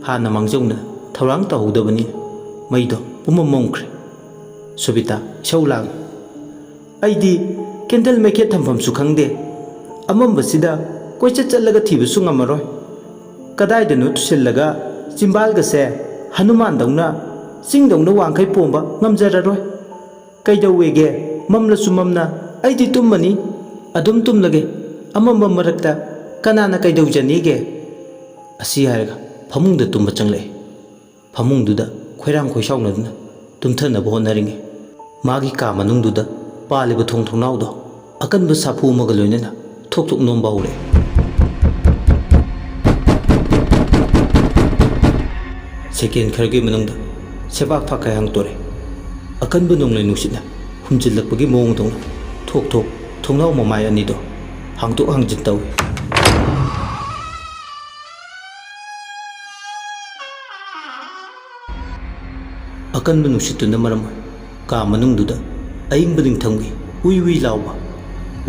ꯍꯥꯟꯅ ꯃꯥꯡꯖꯧꯅꯅ ꯊꯧꯔꯥꯡ ꯇꯧꯍꯧꯗꯕꯅꯤꯅ ꯃꯩꯗꯣ ꯄꯨꯝꯃꯝ ꯃꯝꯈ꯭ꯔꯦ ꯁꯨꯕꯤꯇꯥ ꯏꯁꯧ ꯂꯥꯡꯉꯤ ꯑꯩꯗꯤ ꯀꯦꯟꯗꯜ ꯃꯩꯈꯦꯠ ꯊꯝꯐꯝꯁꯨ ꯈꯪꯗꯦ ꯑꯃꯝꯕꯁꯤꯗ ꯀꯣꯏꯆꯠ ꯆꯠꯂꯒ ꯊꯤꯕꯁꯨ ꯉꯝꯃꯔꯣꯏ ꯀꯗꯥꯏꯗꯅꯣ ꯇꯨꯁꯤꯜꯂꯒ ꯆꯤꯝꯕꯥꯜꯒꯁꯦ ꯍꯅꯨꯃꯥꯟꯗꯧꯅ ꯆꯤꯡꯗꯧꯅ ꯋꯥꯡꯈꯩ ꯄꯣꯝꯕ ꯉꯝꯖꯔꯔꯣꯏ ꯀꯩꯗꯧꯋꯦꯒꯦ ꯃꯝꯂꯁꯨ ꯃꯝꯅ ꯑꯩꯗꯤ ꯇꯨꯝꯃꯅꯤ ꯑꯗꯨꯝ ꯇꯨꯝꯂꯒꯦ ꯑꯃꯝꯕ ꯃꯔꯛꯇ ꯀꯅꯥꯅ ꯀꯩꯗꯧꯖꯅꯤꯒꯦ ꯑꯁꯤ ꯍꯥꯏꯔꯒ ꯐꯃꯨꯡꯗ ꯇꯨꯝꯕ ꯆꯪꯂꯛꯏ ꯐꯃꯨꯡꯗꯨꯗ ꯈꯣꯏꯔꯥꯡ ꯈꯣꯏꯁꯥꯎꯅꯗꯨꯅ ꯇꯨꯝꯊꯅꯕ ꯍꯣꯠꯅꯔꯤꯉꯩ ꯃꯥꯒꯤ ꯀꯥ ꯃꯅꯨꯡꯗꯨꯗ ꯄꯥꯜꯂꯤꯕ ꯊꯣꯡ ꯊꯣꯡꯅꯥꯎꯗꯣ ꯑꯀꯟꯕ ꯁꯥꯐꯨ ꯑꯃꯒ ꯂꯣꯏꯅꯅ ꯊꯣꯛ ꯊꯣꯛ ꯅꯣꯝꯕ ꯍꯧꯔꯛꯑꯦ ꯁꯦꯀꯦꯟ ꯈꯔꯒꯤ ꯃꯅꯨꯡꯗ ꯁꯦꯕꯥꯛ ꯐꯥꯛꯀꯥꯏ ꯍꯥꯡꯇꯣꯔꯦ ꯑꯀꯟꯕ ꯅꯣꯡꯂꯩ ꯅꯨꯡꯁꯤꯠꯅ ꯍꯨꯝꯖꯤꯜꯂꯛꯄꯒꯤ ꯃꯑꯣꯡꯗꯧꯅ ꯊꯣꯛ ꯊꯣꯛ ꯊꯣꯡꯅꯥꯎ ꯃꯃꯥꯏ ꯑꯅꯤꯗꯣ ꯍꯥꯡꯗꯣꯛ ꯍꯥꯡꯖꯤꯟ ꯇꯧꯏ ꯑꯀꯟꯕ ꯅꯨꯡꯁꯤꯠꯇꯨꯅ ꯃꯔꯝ ꯑꯣꯏ ꯀꯥ ꯃꯅꯨꯡꯗꯨꯗ ꯑꯏꯪꯕ ꯅꯤꯡꯊꯝꯒꯤ ꯎꯏ ꯎꯏ ꯂꯥꯎꯕ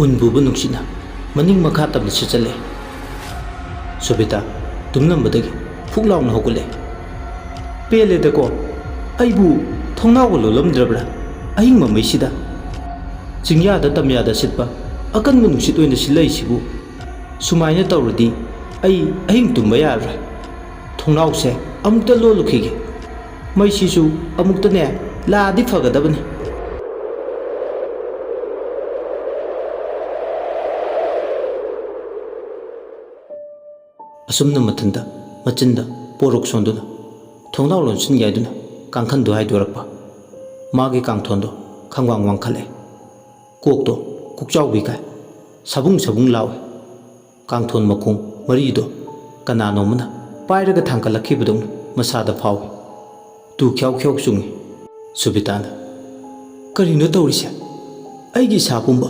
ꯎꯟ ꯄꯨꯕ ꯅꯨꯡꯁꯤꯠꯅ ꯃꯅꯤꯡ ꯃꯈꯥ ꯇꯝꯅ ꯁꯤꯠꯆꯜꯂꯦ ꯁꯨꯕꯤꯇꯥ ꯇꯨꯝꯂꯝꯕꯗꯒꯤ ꯐꯨꯛ ꯂꯥꯎꯅ ꯍꯧꯒꯠꯂꯦ ꯄꯦꯜꯂꯦꯗꯀꯣ ꯑꯩꯕꯨ ꯊꯣꯡꯅꯥꯎꯒ ꯂꯣꯜꯂꯝꯗ꯭ꯔꯕ꯭ꯔꯥ ꯑꯍꯤꯡ ꯃꯃꯩꯁꯤꯗ ꯆꯤꯡꯌꯥꯗ ꯇꯝꯌꯥꯗ ꯁꯤꯠꯄ ꯑꯀꯟꯕ ꯅꯨꯡꯁꯤꯠ ꯑꯣꯏꯅ ꯁꯤꯠꯂꯛꯏꯁꯤꯕꯨ ꯁꯨꯃꯥꯏꯅ ꯇꯧꯔꯗꯤ ꯑꯩ ꯑꯍꯤꯡ ꯇꯨꯝꯕ ꯌꯥꯔꯔꯣꯏ ꯊꯣꯡꯅꯥꯎꯁꯦ ꯑꯃꯨꯛꯇ ꯂꯣꯜꯂꯨꯈꯤꯒꯦ ꯃꯩꯁꯤꯁꯨ ꯑꯃꯨꯛꯇꯅꯦ ꯂꯥꯛꯑꯗꯤ ꯐꯒꯗꯕꯅꯤ ꯑꯁꯨꯝꯅ ꯃꯊꯟꯇ ꯃꯆꯤꯟꯗ ꯄꯣꯔꯣꯛ ꯁꯣꯟꯗꯨꯅ ꯊꯣꯡꯅꯥꯎ ꯂꯣꯟꯁꯤꯟꯒꯦ ꯍꯥꯏꯗꯨꯅ ꯀꯥꯡꯈꯟꯗꯨ ꯍꯥꯏꯗꯣꯔꯛꯄ ꯃꯥꯒꯤ ꯀꯥꯡꯊꯣꯟꯗꯣ ꯈꯪꯋꯥꯡ ꯋꯥꯡꯈꯠꯂꯦ ꯀꯣꯛꯇꯣ ꯀꯣꯛꯆꯥꯎꯕꯤ ꯀꯥꯏ ꯁꯥꯕꯨꯡ ꯁꯥꯕꯨꯡ ꯂꯥꯎꯏ ꯀꯥꯡꯊꯣꯟ ꯃꯈꯣꯡ ꯃꯔꯤꯗꯣ ꯀꯅꯥꯅꯣꯝꯃꯅ ꯄꯥꯏꯔꯒ ꯊꯥꯡꯒꯠꯂꯛꯈꯤꯕꯗꯧꯅ ꯃꯁꯥꯗ ꯐꯥꯎꯏ ꯇꯨ ꯈ꯭ꯌꯥꯎ ꯈ꯭ꯌꯥꯎ ꯆꯨꯡꯉꯤ ꯁꯨꯕꯤꯇꯥꯅ ꯀꯔꯤꯅꯣ ꯇꯧꯔꯤꯁꯦ ꯑꯩꯒꯤ ꯏꯁꯥ ꯄꯨꯝꯕ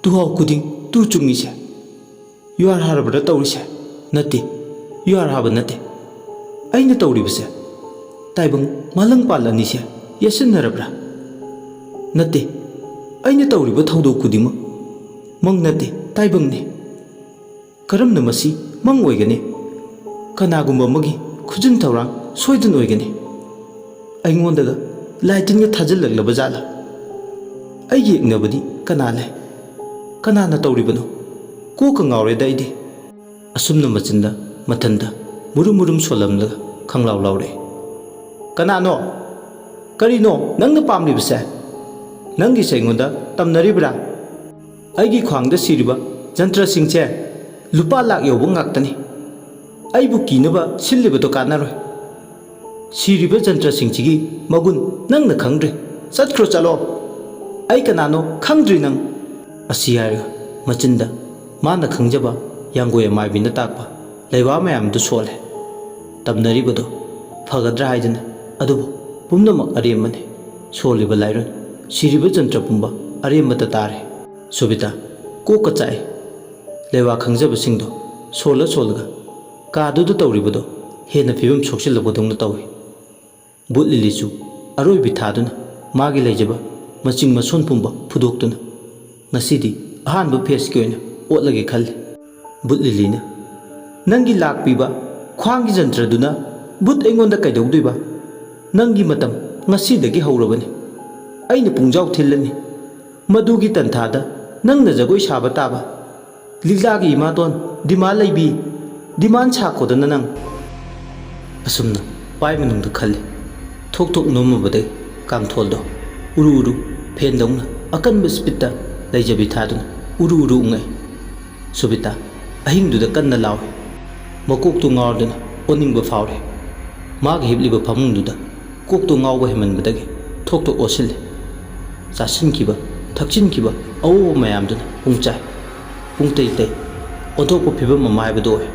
ꯇꯨꯍꯥꯎ ꯈꯨꯗꯤꯡ ꯇꯨ ꯆꯨꯡꯉꯤꯁꯦ ꯌꯨꯍꯥꯔ ꯍꯥꯔꯕꯔ ꯇꯧꯔꯤꯁꯦ ꯅꯠꯇꯦ ꯌꯨꯍꯥꯔ ꯍꯥꯕ ꯅꯠꯇꯦ ꯑꯩꯅ ꯇꯧꯔꯤꯕꯁꯦ ꯇꯥꯏꯕꯪ ꯃꯥꯂꯪꯄꯥꯜ ꯑꯅꯤꯁꯦ ꯌꯦꯠꯁꯤꯟꯅꯔꯕ꯭ꯔꯥ? ꯅꯠꯇꯦ, ꯑꯩꯅ ꯇꯧꯔꯤꯕ ꯊꯧꯗꯣꯛ ꯈꯨꯗꯤꯡꯃꯛ ꯃꯪ ꯅꯠꯇꯦ ꯇꯥꯏꯕꯪꯅꯤ꯫ ꯀꯔꯝꯅ ꯃꯁꯤ ꯃꯪ ꯑꯣꯏꯒꯅꯤ? ꯀꯅꯥꯒꯨꯝꯕ ꯑꯃꯒꯤ ꯈꯨꯖꯤꯟ ꯊꯧꯔꯥꯡ ꯁꯣꯏꯗꯅ ꯑꯣꯏꯒꯅꯤ꯫ ꯑꯩꯉꯣꯟꯗꯒ ꯂꯥꯏ ꯇꯤꯟꯒ ꯊꯥꯖꯤꯜꯂꯛꯂꯕ ꯖꯥꯠꯂꯥ? ꯑꯩ ꯌꯦꯛꯅꯕꯗꯤ ꯀꯅꯥ ꯂꯩ? ꯀꯅꯥꯅ ꯇꯧꯔꯤꯕꯅꯣ? ꯀꯣꯛꯀ ꯉꯥꯎꯔꯦꯗ ꯑꯩꯗꯤ꯫ ꯑꯁꯨꯝꯅ ꯃꯆꯤꯟꯗ ꯃꯊꯟꯇ ꯃꯨꯔꯨꯝ ꯃꯨꯔꯨꯝ ꯁꯣꯜꯂꯝꯂꯒ ꯈꯪꯂꯥꯎ ꯂꯥꯎꯔꯛꯏ꯫ ꯀꯅꯥꯅꯣ? ꯀꯔꯤꯅꯣ ꯅꯪꯅ ꯄꯥꯝꯂꯤꯕꯁꯦ? ꯅꯪꯒꯤꯁꯦ ꯑꯩꯉꯣꯟꯗ ꯇꯝꯅꯔꯤꯕ꯭ꯔꯥ? ꯑꯩꯒꯤ ꯈ꯭ꯋꯥꯡꯗ ꯁꯤꯔꯤꯕ ꯖꯟꯇ꯭ꯔꯁꯤꯡꯁꯦ ꯂꯨꯄꯥ ꯂꯥꯛ ꯌꯧꯕ ꯉꯥꯛꯇꯅꯤ꯫ ꯑꯩꯕꯨ ꯀꯤꯅꯕ ꯁꯤꯜꯂꯤꯕꯗꯣ ꯀꯥꯟꯅꯔꯣꯏ꯫ ꯁꯤꯔꯤꯕ ꯖꯟꯇ꯭ꯔꯁꯤꯡꯁꯤꯒꯤ ꯃꯒꯨꯟ ꯅꯪꯅ ꯈꯪꯗ꯭ꯔꯤ꯫ ꯆꯠꯈ꯭ꯔꯣ ꯆꯠꯂꯣ꯫ ꯑꯩ ꯀꯅꯥꯅꯣ ꯈꯪꯗ꯭ꯔꯤ ꯅꯪ꯫ ꯑꯁꯤ ꯍꯥꯏꯔꯒ ꯃꯆꯤꯟꯗ ꯃꯥꯅ ꯈꯪꯖꯕ ꯌꯥꯡꯒꯣꯏ ꯑꯃꯥꯏꯕꯤꯅ ꯇꯥꯛꯄ ꯂꯩꯋꯥ ꯃꯌꯥꯝꯗꯨ ꯁꯣꯜꯂꯦ꯫ ꯇꯝꯅꯔꯤꯕꯗꯣ ꯐꯒꯗ꯭ꯔꯥ ꯍꯥꯏꯗꯅ, ꯑꯗꯨꯕꯨ ꯄꯨꯝꯅꯃꯛ ꯑꯔꯦꯝꯕꯅꯤ꯫ ꯁꯣꯜꯂꯤꯕ ꯂꯥꯏꯔꯣꯟ, ꯁꯤꯔꯤꯕ ꯖꯟꯇ꯭ꯔ ꯄꯨꯝꯕ ꯑꯔꯦꯝꯕꯇ ꯇꯥꯔꯦ꯫ ꯁꯣꯕꯤꯇꯥ ꯀꯣꯛꯀ ꯆꯥꯛꯏ꯫ ꯂꯩꯋꯥ ꯈꯪꯖꯕꯁꯤꯡꯗꯣ ꯁꯣꯜꯂ ꯁꯣꯜꯂꯒ ꯀꯥꯗꯨꯗ ꯇꯧꯔꯤꯕꯗꯣ ꯍꯦꯟꯅ ꯐꯤꯕꯝ ꯁꯣꯛꯆꯤꯜꯂꯛꯄꯗꯧꯅ ꯇꯧꯏ꯫ ꯕꯨꯠ ꯂꯤꯂꯤꯁꯨ ꯑꯔꯣꯏꯕꯤ ꯊꯥꯗꯨꯅ ꯃꯥꯒꯤ ꯂꯩꯖꯕ ꯃꯆꯤꯡ ꯃꯁꯣꯟ ꯄꯨꯝꯕ ꯐꯨꯗꯣꯛꯇꯨꯅ ꯉꯁꯤꯗꯤ ꯑꯍꯥꯟꯕ ꯐꯦꯁꯀꯤ ꯑꯣꯏꯅ ꯑꯣꯠꯂꯒꯦ ꯈꯜꯂꯤ꯫ ꯕꯨꯠ ꯂꯤꯂꯤꯅ ꯅꯪꯒꯤ ꯂꯥꯛꯄꯤꯕ ꯈ꯭ꯋꯥꯡꯒꯤ ꯖꯟꯇ꯭ꯔꯗꯨꯅ ꯕꯨꯠ ꯑꯩꯉꯣꯟꯗ ꯀꯩꯗꯧꯗꯣꯏꯕ? ꯅꯪꯒꯤ ꯃꯇꯝ ꯉꯁꯤꯗꯒꯤ ꯍꯧꯔꯕꯅꯤ꯫ ꯑꯩꯅ ꯄꯨꯡꯖꯥꯎ ꯊꯤꯜꯂꯅꯤ꯫ ꯃꯗꯨꯒꯤ ꯇꯟꯊꯥꯗ ꯅꯪꯅ ꯖꯒꯣꯏ ꯁꯥꯕ ꯇꯥꯕ꯫ ꯂꯤꯛꯂꯥꯒꯤ ꯏꯃꯥꯇꯣꯟ ꯗꯤꯃꯥꯟ ꯂꯩꯕꯤ, ꯗꯤꯃꯥꯟ ꯁꯥꯈꯣꯗꯅ ꯅꯪ꯫ ꯑꯁꯨꯝꯅ ꯄꯥꯏ ꯃꯅꯨꯡꯗ ꯈꯜꯂꯤ꯫ ꯊꯣꯛ ꯊꯣꯛ ꯅꯣꯝꯃꯨꯕꯗꯒꯤ ꯀꯥꯡꯊꯣꯜꯗꯣ ꯎꯔꯨ ꯎꯔꯨ ꯐꯦꯟꯗꯧꯅ ꯑꯀꯟꯕ ꯁ꯭ꯄꯤꯠꯇ ꯂꯩꯖꯕꯤ ꯊꯥꯗꯨꯅ ꯎꯔꯨ ꯎꯔꯨ ꯎꯪꯉꯛꯏ꯫ ꯁꯨꯕꯤꯇꯥ ꯑꯍꯤꯡꯗꯨꯗ ꯀꯟꯅ ꯂꯥꯎꯏ꯫ ꯃꯀꯣꯛꯇꯨ ꯉꯥꯎꯔꯗꯨꯅ ꯑꯣꯅꯤꯡꯕ ꯐꯥꯎꯔꯤ꯫ ꯃꯥꯒꯤ ꯍꯤꯞꯂꯤꯕ ꯐꯃꯨꯡꯗꯨꯗ ꯀꯣꯛꯇꯨ ꯉꯥꯎꯕ ꯍꯦꯟꯃꯟꯕꯗꯒꯤ ꯊꯣꯛ ꯊꯣꯛ ꯑꯣꯠꯁꯤꯜꯂꯤ꯫ ꯆꯥꯁꯤꯟꯈꯤꯕ ꯊꯛꯆꯤꯟꯈꯤꯕ ꯑꯋꯣꯕ ꯃꯌꯥꯝꯗꯨꯅ ꯄꯨꯡꯆꯥꯏ, ꯄꯨꯡꯇꯩ ꯇꯩ, ꯑꯣꯟꯊꯣꯛꯄ ꯐꯤꯕꯝ ꯑꯃ ꯍꯥꯏꯕꯗꯨ ꯑꯣꯏ꯫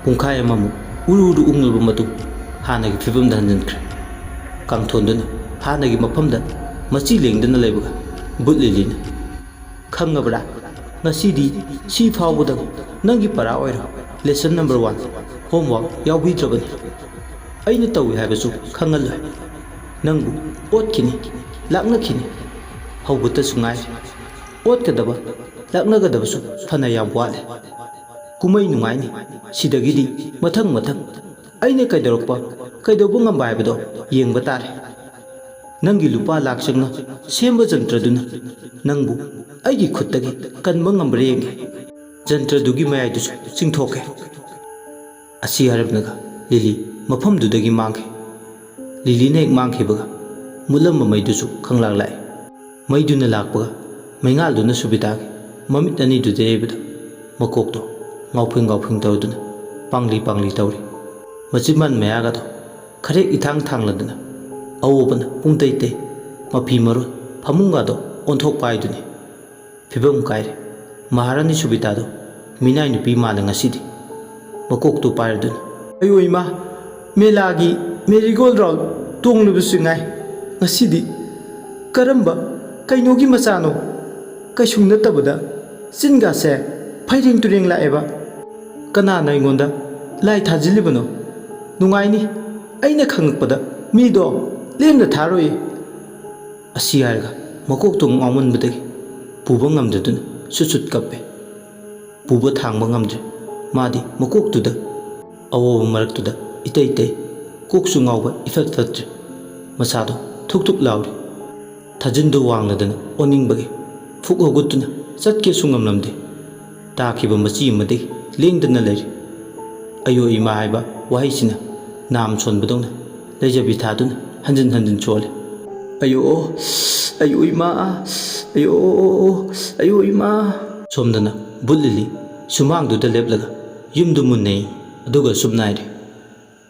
ꯄꯨꯡꯈꯥꯏ ꯑꯃꯃꯨꯛ ꯎꯔꯨ ꯎꯔꯨ ꯎꯪꯂꯕ ꯃꯇꯨꯡ ꯍꯥꯟꯅꯒꯤ ꯐꯤꯕꯝꯗ ꯍꯟꯖꯤꯟꯈ꯭ꯔꯦ꯫ ꯀꯥꯡꯊꯣꯟꯗꯨꯅ ꯍꯥꯟꯅꯒꯤ ꯃꯐꯝꯗ ꯃꯆꯤ ꯂꯦꯡꯗꯅ ꯂꯩꯕꯒ ꯕꯨꯠ ꯂꯤꯂꯤꯅ ꯈꯪꯉꯕ꯭ꯔꯥ? ꯉꯁꯤꯗꯤ ꯁꯤ ꯐꯥꯎꯕꯗꯪ ꯅꯪꯒꯤ ꯄꯔꯥ ꯑꯣꯏꯔꯣ꯫ ꯂꯦꯁꯟ ꯅꯝꯕꯔ 1 ꯍꯣꯝꯋꯥꯔꯛ ꯌꯥꯎꯕꯤꯗ꯭ꯔꯕꯅꯤ꯫ ꯑꯩꯅ ꯇꯧꯏ ꯍꯥꯏꯕꯁꯨ ꯈꯪꯍꯜꯂꯣꯏ꯫ ꯅꯪꯕꯨ ꯑꯣꯠꯈꯤꯅꯤ, ꯂꯥꯛꯅꯈꯤꯅꯤ꯫ ꯍꯧꯕꯇꯁꯨ ꯉꯥꯏꯔꯦ꯫ ꯑꯣꯠꯀꯗꯕ ꯂꯥꯛꯅꯒꯗꯕꯁꯨ ꯐꯅ ꯌꯥꯝ ꯋꯥꯠꯂꯦ꯫ ꯀꯨꯝꯍꯩ ꯅꯨꯡꯉꯥꯏꯅꯤ ꯁꯤꯗꯒꯤꯗꯤ ꯃꯊꯪ ꯃꯊꯪ꯫ ꯑꯩꯅ ꯀꯩꯗꯧꯔꯛꯄ ꯀꯩꯗꯧꯕ ꯉꯝꯕ ꯍꯥꯏꯕꯗꯣ ꯌꯦꯡꯕ ꯇꯥꯔꯦ꯫ ꯅꯪꯒꯤ ꯂꯨꯄꯥ ꯂꯥꯛ ꯆꯪꯅ ꯁꯦꯝꯕ ꯖꯟꯇ꯭ꯔꯗꯨꯅ ꯅꯪꯕꯨ ꯑꯩꯒꯤ ꯈꯨꯠꯇꯒꯤ ꯀꯟꯕ ꯉꯝꯕ꯭ꯔꯥ ꯌꯦꯡꯒꯦ꯫ ꯖꯟꯇ꯭ꯔꯗꯨꯒꯤ ꯃꯌꯥꯏꯗꯨꯁꯨ ꯆꯤꯡꯊꯣꯛꯀꯦ꯫ ꯑꯁꯤ ꯍꯥꯏꯔꯞꯅꯒ ꯂꯤꯂꯤ ꯃꯐꯝꯗꯨꯗꯒꯤ ꯃꯥꯡꯈꯤ꯫ ꯂꯤꯂꯤꯅ ꯍꯦꯛ ꯃꯥꯡꯈꯤꯕꯒ ꯃꯨꯠꯂꯝꯕ ꯃꯩꯗꯨꯁꯨ ꯈꯪꯂꯥꯛ ꯂꯥꯛꯏ꯫ ꯃꯩꯗꯨꯅ ꯂꯥꯛꯄꯒ ꯃꯩꯉꯥꯜꯗꯨꯅ ꯁꯨꯕꯤꯇꯥꯒꯤ ꯃꯃꯤꯠ ꯑꯅꯤꯗꯨꯗ ꯌꯩꯕꯗ ꯃꯀꯣꯛꯇꯣ ꯉꯥꯎꯐꯤꯡ ꯉꯥꯎꯐꯤꯡ ꯇꯧꯗꯨꯅ ꯄꯥꯡꯂꯤ ꯄꯥꯡꯂꯤ ꯇꯧꯔꯤ꯫ ꯃꯆꯤꯟꯕꯥꯟ ꯃꯌꯥꯒꯗꯣ ꯈꯔꯦꯛ ꯏꯊꯥꯡ ꯊꯥꯡꯂꯗꯅ ꯑꯋꯣꯕꯅ ꯄꯨꯡꯇꯩ ꯇꯩ꯫ ꯃꯐꯤ ꯃꯔꯣꯟ ꯐꯃꯨꯡꯒꯗꯣ ꯑꯣꯟꯊꯣꯛꯄ ꯍꯥꯏꯗꯨꯅꯤ꯫ ꯐꯤꯕꯝ ꯀꯥꯏꯔꯦ꯫ ꯃꯍꯥꯔꯥꯅꯤ ꯁꯨꯕꯤꯇꯥꯗꯣ ꯃꯤꯅꯥꯏ ꯅꯨꯄꯤ ꯃꯥꯜꯂꯦ ꯉꯁꯤꯗꯤ꯫ ꯃꯀꯣꯛꯇꯨ ꯄꯥꯏꯔꯗꯨꯅ ꯑꯌꯣ ꯏꯃꯥ, ꯃꯦꯂꯥꯒꯤ ꯃꯦꯔꯤꯒꯣꯜ ꯔꯥꯎꯟ ꯇꯣꯡꯂꯨꯕꯁꯨ ꯉꯥꯏ꯫ ꯉꯁꯤꯗꯤ ꯀꯔꯝꯕ ꯀꯩꯅꯣꯒꯤ ꯃꯆꯥꯅꯣ? ꯀꯩꯁꯨ ꯅꯠꯇꯕꯗ ꯆꯤꯟꯒꯥꯁꯦ ꯐꯩꯔꯦꯡ ꯇꯨꯔꯦꯡ ꯂꯥꯛꯑꯦꯕ꯫ ꯀꯅꯥꯅ ꯑꯩꯉꯣꯟꯗ ꯂꯥꯏ ꯊꯥꯖꯤꯜꯂꯤꯕꯅꯣ? ꯅꯨꯡꯉꯥꯏꯅꯤ, ꯑꯩꯅ ꯈꯪꯉꯛꯄꯗ ꯃꯤꯗꯣ ꯂꯦꯝꯅ ꯊꯥꯔꯣꯏꯌꯦ꯫ ꯑꯁꯤ ꯍꯥꯏꯔꯒ ꯃꯀꯣꯛꯇꯣ ꯉꯥꯎꯃꯟꯕꯗꯒꯤ ꯄꯨꯕ ꯉꯝꯗꯗꯨꯅ ꯁꯨꯠ ꯁꯨꯠ ꯀꯞꯄꯦ꯫ ꯄꯨꯕ ꯊꯥꯡꯕ ꯉꯝꯗ꯭ꯔꯦ꯫ ꯃꯥꯗꯤ ꯃꯀꯣꯛꯇꯨꯗ ꯑꯋꯣꯕ ꯃꯔꯛꯇꯨꯗ ꯏꯇꯩ ꯇꯩ꯫ ꯀꯣꯛꯁꯨ ꯉꯥꯎꯕ ꯏꯐꯠ ꯐꯠꯇ꯭ꯔꯦ꯫ ꯃꯁꯥꯗꯣ ꯊꯨꯛ ꯊꯨꯛ ꯂꯥꯎꯔꯤ꯫ ꯊꯥꯖꯤꯟꯗꯨ ꯋꯥꯡꯂꯗꯅ ꯑꯣꯅꯤꯡꯕꯒꯤ ꯐꯨꯛ ꯍꯧꯒꯠꯇꯨꯅ ꯆꯠꯀꯦꯁꯨ ꯉꯝꯂꯝꯗꯦ꯫ ꯇꯥꯈꯤꯕ ꯃꯆꯤ ꯑꯃꯗꯒꯤ ꯂꯦꯡꯗꯅ ꯂꯩꯔꯤ꯫ ꯑꯌꯣ ꯏꯃꯥ ꯍꯥꯏꯕ ꯋꯥꯍꯩꯁꯤꯅ ꯅꯥꯝ ꯁꯣꯟꯕꯗꯧꯅ ꯂꯩꯖꯕꯤ ꯊꯥꯗꯨꯅ ꯍꯟꯖꯤꯟ ꯍꯟꯖꯤൻ ꯁꯣꯜꯂꯤ꯫ ꯑꯌꯣ, ꯑꯌꯣ ꯏꯃꯥ, ꯑꯌꯣ, ꯑꯌꯣ ꯏꯃꯥ꯫ ꯁꯣꯝꯗꯅ ꯕꯨꯠ ꯂꯤꯂꯤ ꯁꯨꯃꯥꯡꯗꯨꯗ ꯂꯦꯞꯂꯒ ꯌꯨꯝꯗꯨ ꯃꯨꯟꯅ ꯌꯦꯡꯏ꯫ ꯑꯗꯨꯒ ꯁꯨꯝ ꯅꯥꯏꯔꯤ꯫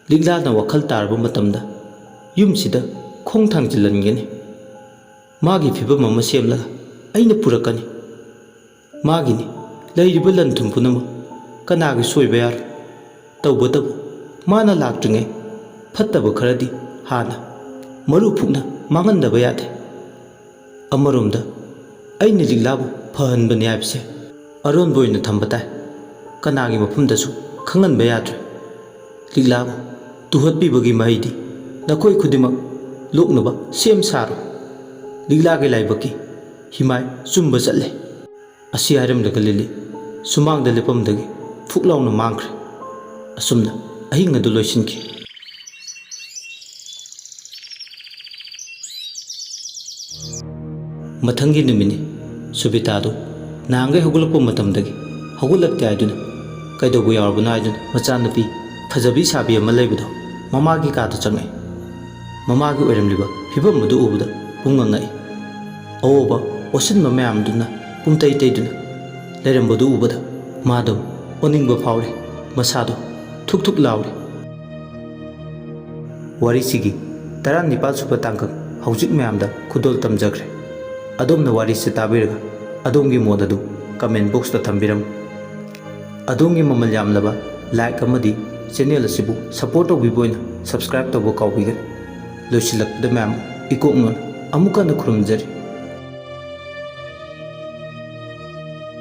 ꯂꯤꯛꯂꯥꯅ ꯋꯥꯈꯜ ꯇꯥꯔꯕ ꯃꯇꯝꯗ ꯌꯨꯝꯁꯤꯗ ꯈꯣꯡ ꯊꯥꯡꯖꯤꯜꯍꯟꯒꯅꯤ꯫ ꯃꯥꯒꯤ ꯐꯤꯕꯝ ꯑꯃ ꯁꯦꯝꯂꯒ ꯑꯩꯅ ꯄꯨꯔꯛꯀꯅꯤ꯫ ꯃꯥꯒꯤꯅꯤ ꯂꯩꯔꯤꯕ ꯂꯟ ꯊꯨꯝ ꯄꯨꯝꯅꯃꯛ, ꯀꯅꯥꯒꯤ ꯁꯣꯏꯕ ꯌꯥꯔꯣꯏ꯫ ꯇꯧꯕꯇꯕꯨ ꯃꯥꯅ ꯂꯥꯛꯇ꯭ꯔꯤꯉꯩ ꯐꯠꯇꯕ ꯈꯔꯗꯤ ꯍꯥꯟꯅ ꯃꯔꯨ ꯐꯨꯛꯅ ꯃꯥꯡꯍꯟꯗꯕ ꯌꯥꯗꯦ꯫ ꯑꯃꯔꯣꯝꯗ ꯑꯩꯅ ꯂꯤꯛꯂꯥꯕꯨ ꯐꯍꯟꯕꯅꯤ ꯍꯥꯏꯕꯁꯦ ꯑꯔꯣꯟꯕ ꯑꯣꯏꯅ ꯊꯝꯕ ꯇꯥꯏ꯫ ꯀꯅꯥꯒꯤ ꯃꯐꯝꯗꯁꯨ ꯈꯪꯍꯟꯕ ꯌꯥꯗ꯭ꯔꯦ꯫ ꯂꯤꯛꯂꯥꯕꯨ ꯇꯨꯍꯠꯄꯤꯕꯒꯤ ꯃꯍꯩꯗꯤ ꯅꯈꯣꯏ ꯈꯨꯗꯤꯡꯃꯛ ꯂꯣꯛꯅꯕ ꯁꯦꯝ ꯁꯥꯔꯣ ꯂꯤꯛꯂꯥꯒꯤ ꯂꯥꯏꯕꯛꯀꯤ ꯍꯤꯃꯥꯏ ꯆꯨꯝꯕ ꯆꯠꯂꯦ ꯑꯁꯤ ꯍꯥꯏꯔꯝꯂꯒ ꯂꯤꯂꯤ ꯁꯨꯃꯥꯡꯗ ꯂꯦꯞꯄꯝꯗꯒꯤ ꯐꯨꯛ ꯂꯥꯎꯅ ꯃꯥꯡꯈ꯭ꯔꯦ ꯑꯁꯨꯝꯅ ꯑꯍꯤꯡ ꯑꯗꯨ ꯂꯣꯏꯁꯤꯟꯈꯤ ꯃꯊꯪꯒꯤ ꯅꯨꯃꯤꯠꯅꯤ ꯁꯨꯕꯤꯇꯥꯗꯨ ꯅꯍꯥꯟꯒꯩ ꯍꯧꯒꯠꯂꯛꯄ ꯃꯇꯝꯗꯒꯤ ꯍꯧꯒꯠꯂꯛꯇꯦ ꯍꯥꯏꯗꯨꯅ ꯀꯩꯗꯧꯕ ꯌꯥꯎꯔꯕꯅꯣ ꯍꯥꯏꯗꯨꯅ ꯃꯆꯥꯅꯨꯄꯤ ꯐꯖꯕꯤ ꯁꯥꯕꯤ ꯑꯃ ꯂꯩꯕꯗꯣ ꯃꯃꯥꯒꯤ ꯀꯥꯗ ꯆꯪꯉꯛꯏ ꯃꯃꯥꯒꯤ ꯑꯣꯏꯔꯝꯂꯤꯕ ꯐꯤꯕꯝ ꯑꯗꯨ ꯎꯕꯗ ꯄꯨꯡꯉꯛꯉꯛꯏ ꯑꯋꯣꯕ ꯑꯣꯠꯁꯤꯟꯕ ꯃꯌꯥꯝꯗꯨꯅ ꯄꯨꯡꯇꯩ ꯇꯩꯗꯨꯅ ꯂꯩꯔꯝꯕꯗꯨ ꯎꯕꯗ ꯃꯥꯗꯣ ꯑꯣꯅꯤꯡꯕ ꯐꯥꯎꯔꯦ ꯃꯁꯥꯗꯣ ꯊꯨꯛ ꯊꯨꯛ ꯂꯥꯎꯔꯦ ꯋꯥꯔꯤꯁꯤꯒꯤ 19 ꯁꯨꯕ ꯇꯥꯡꯀꯛ ꯍꯧꯖꯤꯛ ꯃꯌꯥꯝꯗ ꯈꯨꯗꯣꯜ ꯇꯝꯖꯈ꯭ꯔꯦ ꯑꯗꯣꯝꯅ ꯋꯥꯔꯤꯁꯤ ꯇꯥꯕꯤꯔꯒ ꯑꯗꯣꯝꯒꯤ ꯃꯣꯠ ꯑꯗꯨ ꯀꯃꯦꯟ ꯕꯣꯛꯁꯇ ꯊꯝꯕꯤꯔꯝꯃꯨ ꯑꯗꯣꯝꯒꯤ ꯃꯃꯜ ꯌꯥꯝꯂꯕ ꯂꯥꯏꯛ ꯑꯃꯗꯤ ꯆꯦꯅꯦꯜ ꯑꯁꯤꯕꯨ ꯁꯄꯣꯔꯠ ꯇꯧꯕꯤꯕ ꯑꯣꯏꯅ ꯁꯕꯁꯀ꯭ꯔꯥꯏꯕ ꯇꯧꯕ ꯀꯥꯎꯕꯤꯒꯅꯨ ꯂꯣꯏꯁꯤꯜꯂꯛꯄꯗ ꯃꯌꯥꯝ ꯏꯀꯣꯛꯅꯅ ꯑꯃꯨꯛ ꯍꯟꯅ ꯈꯨꯔꯨꯝꯖꯔꯤ